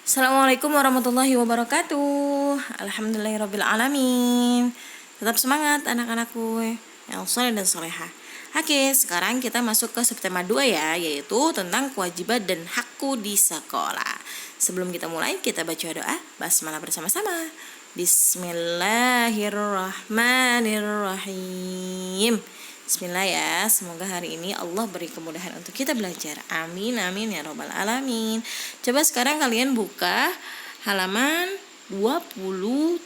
Assalamualaikum warahmatullahi wabarakatuh. Alhamdulillahirrabbilalamin. Tetap semangat anak-anakku yang soleh dan soleha. Oke, sekarang kita masuk ke subtema 2 ya, yaitu tentang kewajiban dan hakku di sekolah. Sebelum kita mulai, kita baca doa basmalah bersama-sama. Bismillahirrahmanirrahim. Bismillah ya, semoga hari ini Allah beri kemudahan untuk kita belajar. Amin, amin ya robbal alamin. Coba sekarang kalian buka halaman 27.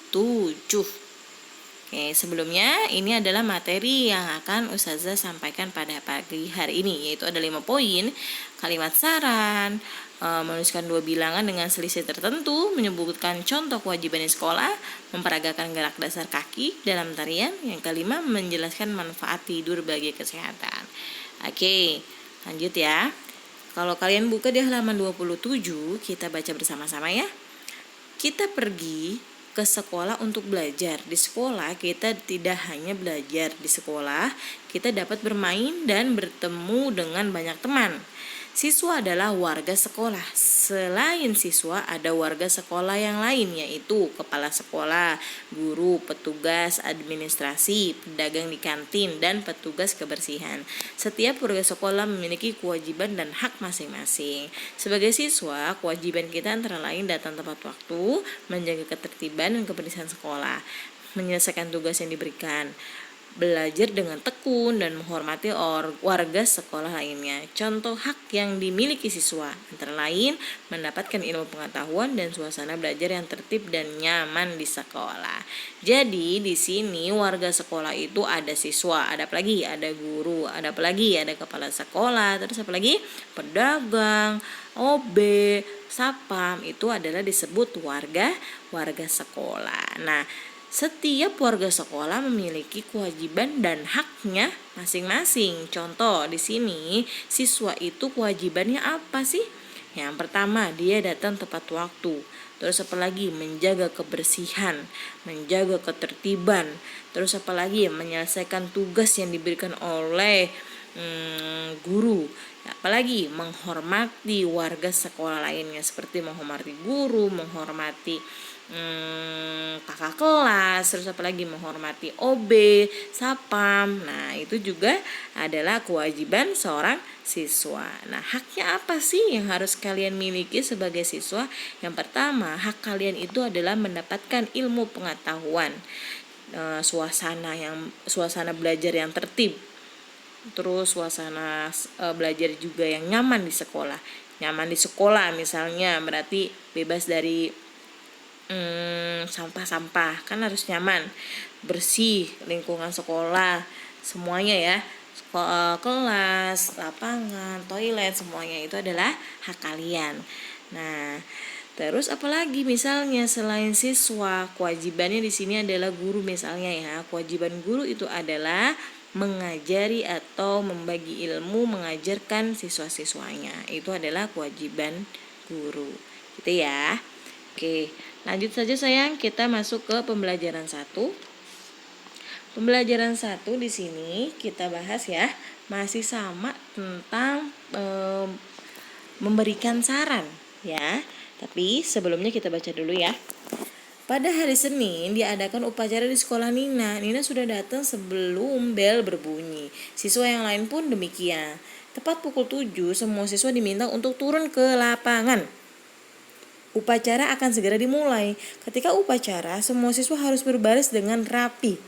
Oke, sebelumnya ini adalah materi yang akan Ustazah sampaikan pada pagi hari ini, yaitu ada 5 poin, kalimat saran, menuliskan 2 bilangan dengan selisih tertentu, menyebutkan contoh kewajiban di sekolah, memperagakan gerak dasar kaki dalam tarian, yang kelima menjelaskan manfaat tidur bagi kesehatan. Oke, lanjut ya. Kalau kalian buka di halaman 27, kita baca bersama-sama ya. Kita pergi ke sekolah untuk belajar. Di sekolah kita tidak hanya belajar di sekolah, kita dapat bermain dan bertemu dengan banyak teman. Siswa adalah warga sekolah. Selain siswa, ada warga sekolah yang lain, yaitu kepala sekolah, guru, petugas administrasi, pedagang di kantin, dan petugas kebersihan. Setiap warga sekolah memiliki kewajiban dan hak masing-masing. Sebagai siswa, kewajiban kita antara lain datang tepat waktu, menjaga ketertiban dan kebersihan sekolah, menyelesaikan tugas yang diberikan, belajar dengan tekun dan menghormati warga sekolah lainnya. Contoh hak yang dimiliki siswa antara lain mendapatkan ilmu pengetahuan dan suasana belajar yang tertib dan nyaman di sekolah. Jadi di sini warga sekolah itu ada siswa, ada apa lagi? Ada guru, ada apa lagi? Ada kepala sekolah, terus apa lagi? Pedagang, OB, Sapam, itu adalah disebut warga sekolah. Nah, setiap warga sekolah memiliki kewajiban dan haknya masing-masing. Contoh di sini, siswa itu kewajibannya apa sih? Yang pertama, dia datang tepat waktu. Terus apa lagi? Menjaga kebersihan, menjaga ketertiban. Terus apa lagi? Menyelesaikan tugas yang diberikan oleh guru. Apalagi menghormati warga sekolah lainnya, seperti menghormati guru, menghormati kakak kelas, terus apalagi menghormati OB, Sapam. Nah, itu juga adalah kewajiban seorang siswa. Nah, haknya apa sih yang harus kalian miliki sebagai siswa? Yang pertama, hak kalian itu adalah mendapatkan ilmu pengetahuan, suasana belajar yang tertib, terus suasana belajar juga yang nyaman di sekolah. Nyaman di sekolah misalnya berarti bebas dari sampah-sampah, kan harus nyaman, bersih lingkungan sekolah semuanya ya, kelas, lapangan, toilet, semuanya itu adalah hak kalian. Nah, terus apalagi misalnya selain siswa, kewajibannya di sini adalah guru misalnya ya. Kewajiban guru itu adalah mengajari atau membagi ilmu, mengajarkan siswa-siswanya. Itu adalah kewajiban guru. Gitu ya. Oke, lanjut saja sayang, kita masuk ke pembelajaran 1. Pembelajaran 1 di sini kita bahas ya, masih sama tentang memberikan saran ya. Tapi sebelumnya kita baca dulu ya. Pada hari Senin diadakan upacara di sekolah Nina. Nina sudah datang sebelum bel berbunyi. Siswa yang lain pun demikian. Tepat pukul 7 semua siswa diminta untuk turun ke lapangan. Upacara akan segera dimulai. Ketika upacara, semua siswa harus berbaris dengan rapi.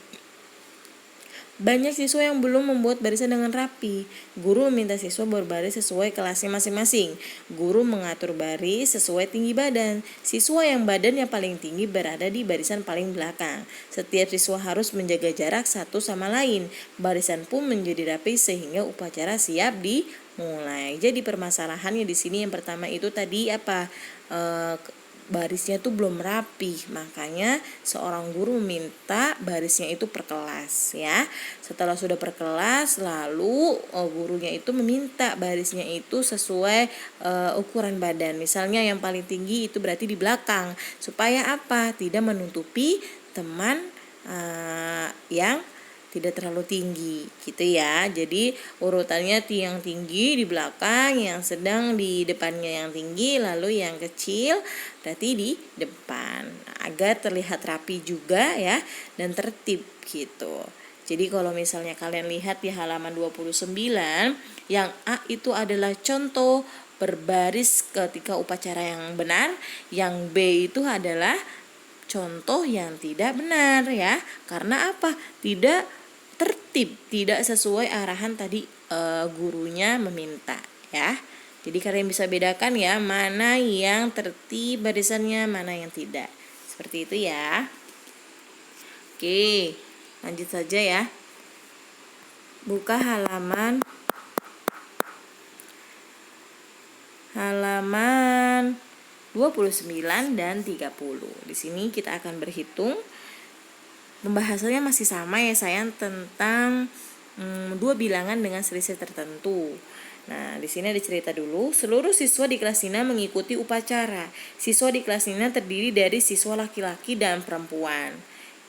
Banyak siswa yang belum membuat barisan dengan rapi. Guru meminta siswa berbaris sesuai kelasnya masing-masing. Guru mengatur baris sesuai tinggi badan. Siswa yang badannya paling tinggi berada di barisan paling belakang. Setiap siswa harus menjaga jarak satu sama lain. Barisan pun menjadi rapi sehingga upacara siap dimulai. Jadi permasalahannya di sini yang pertama itu tadi apa? Barisnya tuh belum rapi, makanya seorang guru meminta barisnya itu per kelas ya. Setelah sudah per kelas, lalu gurunya itu meminta barisnya itu sesuai ukuran badan. Misalnya yang paling tinggi itu berarti di belakang, supaya apa? Tidak menutupi teman yang tidak terlalu tinggi gitu ya. Jadi urutannya yang tinggi di belakang, yang sedang di depannya yang tinggi, lalu yang kecil berarti di depan. Agar terlihat rapi juga ya dan tertib gitu. Jadi kalau misalnya kalian lihat di halaman 29, yang A itu adalah contoh berbaris ketika upacara yang benar, yang B itu adalah contoh yang tidak benar ya. Karena apa? Tidak tertib, tidak sesuai arahan tadi gurunya meminta ya. Jadi kalian bisa bedakan ya mana yang tertib barisannya, mana yang tidak. Seperti itu ya. Oke, lanjut saja ya. Buka halaman 29 dan 30. Di sini kita akan berhitung. Pembahasannya masih sama ya sayang, tentang dua bilangan dengan selisih tertentu. Nah, di sini ada cerita dulu. Seluruh siswa di kelas Nina mengikuti upacara. Siswa di kelas Nina terdiri dari siswa laki-laki dan perempuan.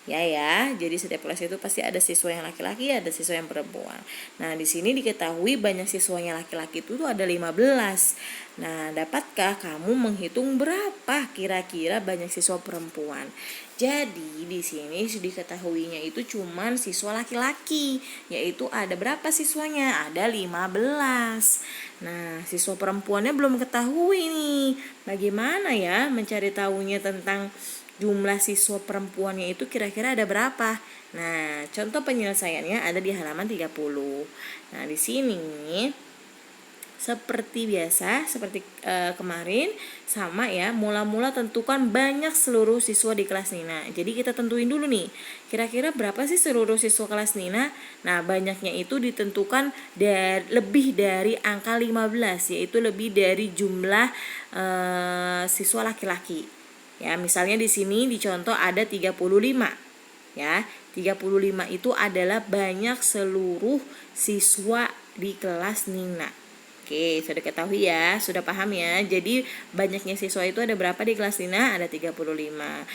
Ya, jadi setiap kelas itu pasti ada siswa yang laki-laki, ada siswa yang perempuan. Nah, di sini diketahui banyak siswanya laki-laki itu ada 15. Nah, dapatkah kamu menghitung berapa kira-kira banyak siswa perempuan? Jadi di sini diketahuinya itu cuman siswa laki-laki, yaitu ada berapa siswanya? Ada 15. Nah, siswa perempuannya belum ketahui nih. Bagaimana ya mencari tahunya tentang jumlah siswa perempuannya itu kira-kira ada berapa? Nah, contoh penyelesaiannya ada di halaman 30. Nah, di sini seperti biasa, seperti kemarin sama ya, mula-mula tentukan banyak seluruh siswa di kelas Nina. Jadi kita tentuin dulu nih, kira-kira berapa sih seluruh siswa kelas Nina? Nah, banyaknya itu ditentukan lebih dari angka 15, yaitu lebih dari jumlah siswa laki-laki. Ya, misalnya di sini dicontoh ada 35. Ya, 35 itu adalah banyak seluruh siswa di kelas Nina. Oke, sudah ketahui ya, sudah paham ya. Jadi banyaknya siswa itu ada berapa di kelas Nina? Ada 35.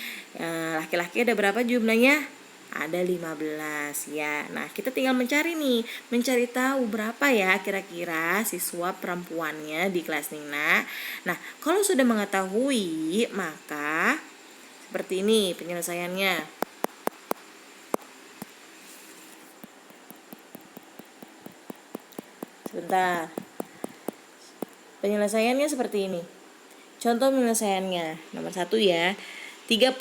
Laki-laki ada berapa jumlahnya? Ada 15 ya. Nah, kita tinggal mencari nih, mencari tahu berapa ya kira-kira siswa perempuannya di kelas Nina. Nah, kalau sudah mengetahui, maka seperti ini penyelesaiannya. Sebentar. Penyelesaiannya seperti ini. Contoh penyelesaiannya. Nomor 1 ya. 35.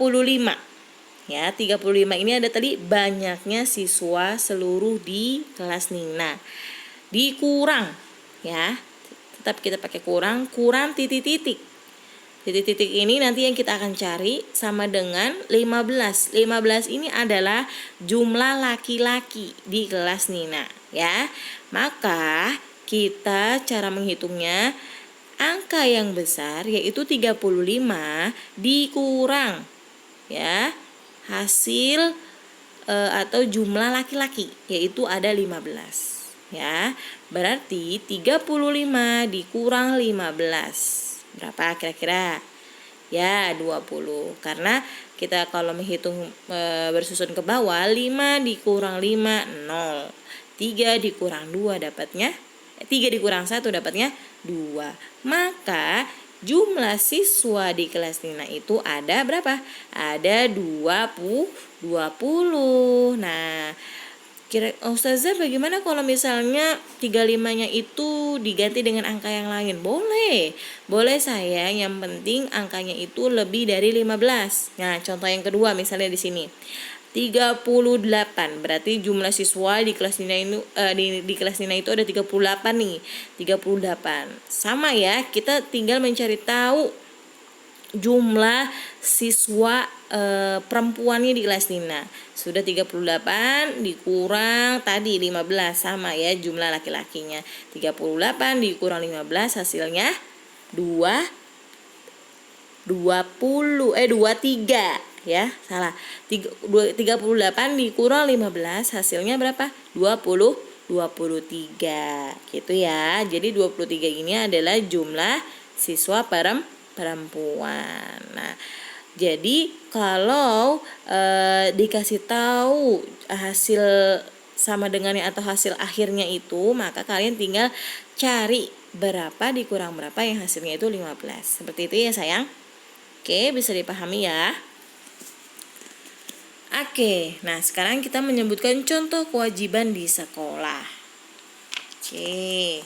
Ya, 35 ini ada tadi banyaknya siswa seluruh di kelas Nina. Dikurang ya. Tetap kita pakai kurang titik-titik. Titik-titik ini nanti yang kita akan cari sama dengan 15. 15 ini adalah jumlah laki-laki di kelas Nina ya. Maka kita cara menghitungnya angka yang besar yaitu 35 dikurang ya hasil atau jumlah laki-laki yaitu ada 15 ya. Berarti 35 dikurang 15 berapa kira-kira? Ya, 20. Karena kita kalau menghitung bersusun ke bawah, 5 dikurang 5 0. 3 dikurang 2 dapatnya 3 dikurang 1 dapatnya 2. Maka jumlah siswa di kelas Nina itu ada berapa? Ada 20. Nah, Ustazah bagaimana kalau misalnya 35-nya itu diganti dengan angka yang lain? Boleh sayang, yang penting angkanya itu lebih dari 15. Nah, contoh yang kedua misalnya di sini. 38, berarti jumlah siswa di kelas Nina itu di kelas Nina itu ada 38 nih. 38. Sama ya, kita tinggal mencari tahu jumlah siswa perempuannya di kelas Nina. Sudah 38 dikurang tadi 15 sama ya jumlah laki-lakinya. 38 dikurang 15 hasilnya 23 ya, salah. 38 dikurang 15 hasilnya berapa? 23 gitu ya. Jadi 23 ini adalah jumlah siswa perempuan. Nah, jadi kalau dikasih tahu hasil sama dengannya atau hasil akhirnya itu, maka kalian tinggal cari berapa dikurang berapa yang hasilnya itu 15. Seperti itu ya sayang. Oke, bisa dipahami ya. Oke, nah sekarang kita menyebutkan contoh kewajiban di sekolah. Oke,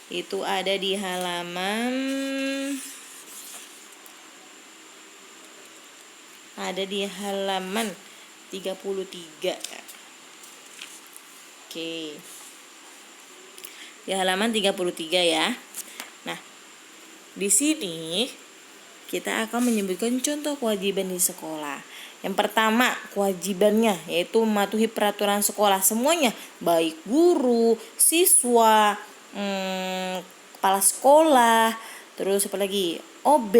itu ada di halaman 33. Oke. Di halaman 33 ya. Nah, di sini kita akan menyebutkan contoh kewajiban di sekolah. Yang pertama, kewajibannya yaitu mematuhi peraturan sekolah semuanya, baik guru, siswa, kepala sekolah, terus apa lagi? OB,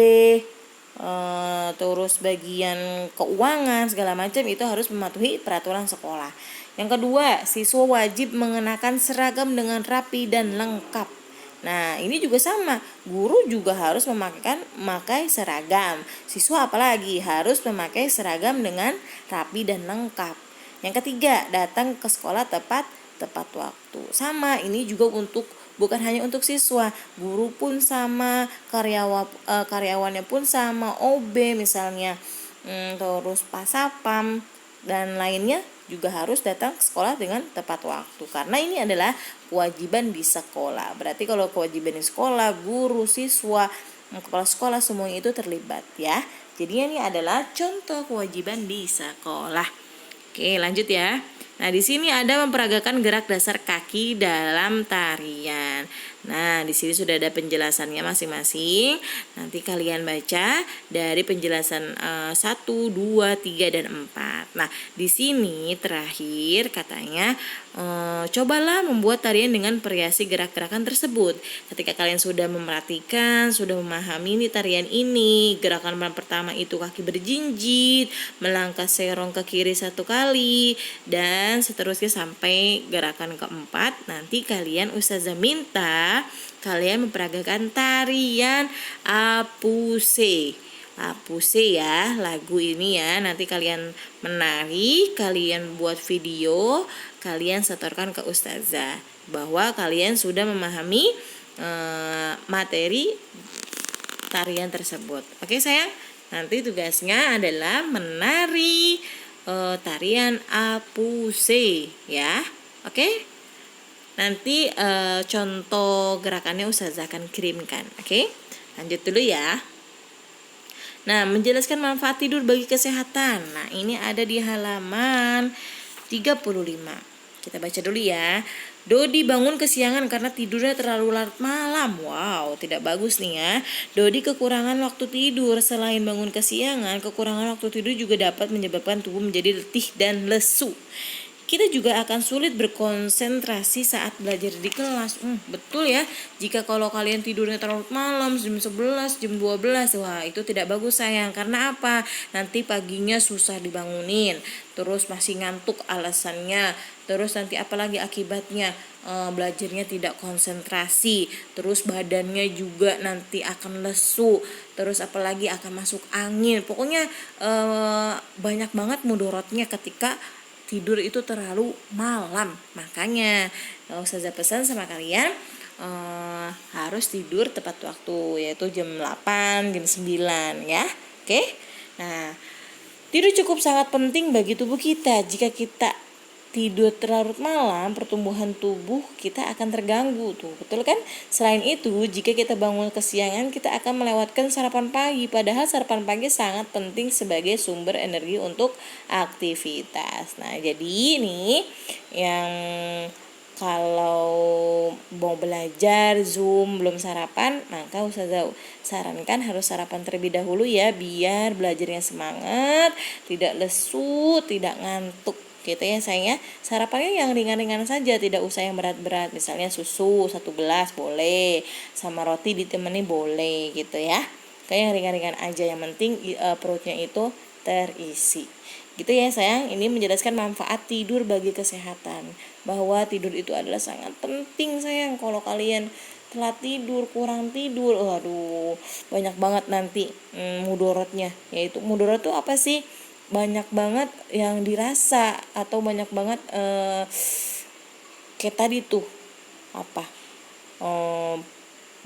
terus bagian keuangan segala macam itu harus mematuhi peraturan sekolah. Yang kedua, siswa wajib mengenakan seragam dengan rapi dan lengkap. Nah, ini juga sama, guru juga harus memakai seragam. Siswa apalagi harus memakai seragam dengan rapi dan lengkap. Yang ketiga, datang ke sekolah tepat waktu. Sama, ini juga bukan hanya untuk siswa, guru pun sama, karyawannya pun sama, OB misalnya, terus pasapam dan lainnya juga harus datang ke sekolah dengan tepat waktu, karena ini adalah kewajiban di sekolah. Berarti kalau kewajiban di sekolah, guru, siswa, kepala sekolah semuanya itu terlibat ya. Jadi ini adalah contoh kewajiban di sekolah. Oke, lanjut ya. Nah, di sini ada memperagakan gerak dasar kaki dalam tarian. Nah, di sini sudah ada penjelasannya masing-masing. Nanti kalian baca dari penjelasan 1, 2, 3, dan 4. Nah, di sini terakhir katanya cobalah membuat tarian dengan variasi gerak-gerakan tersebut. Ketika kalian sudah memerhatikan, sudah memahami nih tarian ini, gerakan pertama itu kaki berjinjit, melangkah serong ke kiri 1 kali, dan seterusnya sampai gerakan keempat. Nanti kalian Ustazah minta kalian memperagakan tarian Apuse ya, lagu ini ya. Nanti kalian menari, kalian buat video, kalian setorkan ke Ustazah bahwa kalian sudah memahami materi tarian tersebut. Oke sayang, nanti tugasnya adalah menari tarian Apuse ya. Oke, nanti contoh gerakannya Ustazah akan kirimkan. Oke, lanjut dulu ya. Nah, menjelaskan manfaat tidur bagi kesehatan. Nah, ini ada di halaman 35. Kita baca dulu ya. Dodi bangun kesiangan karena tidurnya terlalu larut malam. Wow, tidak bagus nih ya. Dodi kekurangan waktu tidur. Selain bangun kesiangan, kekurangan waktu tidur juga dapat menyebabkan tubuh menjadi letih dan lesu. Kita juga akan sulit berkonsentrasi saat belajar di kelas. Betul ya, jika kalau kalian tidurnya terlalu malam, jam 11, jam 12, wah itu tidak bagus sayang. Karena apa? Nanti paginya susah dibangunin, terus masih ngantuk alasannya, terus nanti apalagi akibatnya belajarnya tidak konsentrasi, terus badannya juga nanti akan lesu, terus apalagi akan masuk angin. Pokoknya banyak banget mudorotnya ketika tidur itu terlalu malam. Makanya Ustazah pesan sama kalian harus tidur tepat waktu, yaitu jam 8, jam 9 ya. Oke. Nah, tidur cukup sangat penting bagi tubuh kita. Jika kita tidur terlarut malam, pertumbuhan tubuh kita akan terganggu tuh, betul kan? Selain itu, jika kita bangun kesiangan, kita akan melewatkan sarapan pagi. Padahal sarapan pagi sangat penting sebagai sumber energi untuk aktivitas. Nah, jadi ini yang kalau mau belajar Zoom belum sarapan, maka Ustazah sarankan harus sarapan terlebih dahulu ya, biar belajarnya semangat, tidak lesu, tidak ngantuk gitu ya sayang ya. Sarapannya yang ringan-ringan saja, tidak usah yang berat-berat. Misalnya susu 1 gelas boleh, sama roti ditemani boleh gitu ya. Kayak yang ringan-ringan aja, yang penting perutnya itu terisi. Gitu ya sayang, ini menjelaskan manfaat tidur bagi kesehatan. Bahwa tidur itu adalah sangat penting sayang. Kalau kalian telat tidur, kurang tidur, waduh, banyak banget nanti mudorotnya. Yaitu mudorot itu apa sih? Banyak banget yang dirasa atau banyak banget kayak tadi tuh apa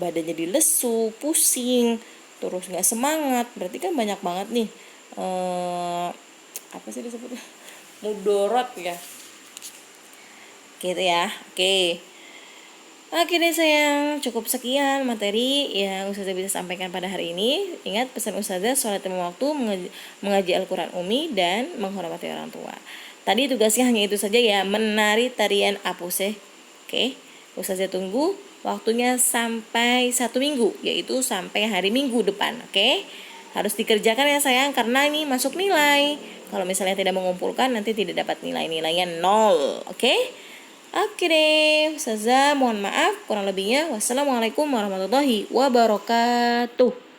badan jadi lesu, pusing, terus nggak semangat, berarti kan banyak banget nih apa sih disebutnya, mudorot ya, gitu ya. Oke deh sayang, cukup sekian materi yang Ustazah bisa sampaikan pada hari ini. Ingat pesan Ustazah, sholat lima waktu, mengaji Al-Quran Umi, dan menghormati orang tua. Tadi tugasnya hanya itu saja ya, menari tarian apuse. Oke, Ustazah tunggu waktunya sampai 1 minggu, yaitu sampai hari Minggu depan. Oke, harus dikerjakan ya sayang, karena ini masuk nilai. Kalau misalnya tidak mengumpulkan, nanti tidak dapat nilainya 0. Oke. Oke deh, Ustazah mohon maaf kurang lebihnya. Wassalamualaikum warahmatullahi wabarakatuh.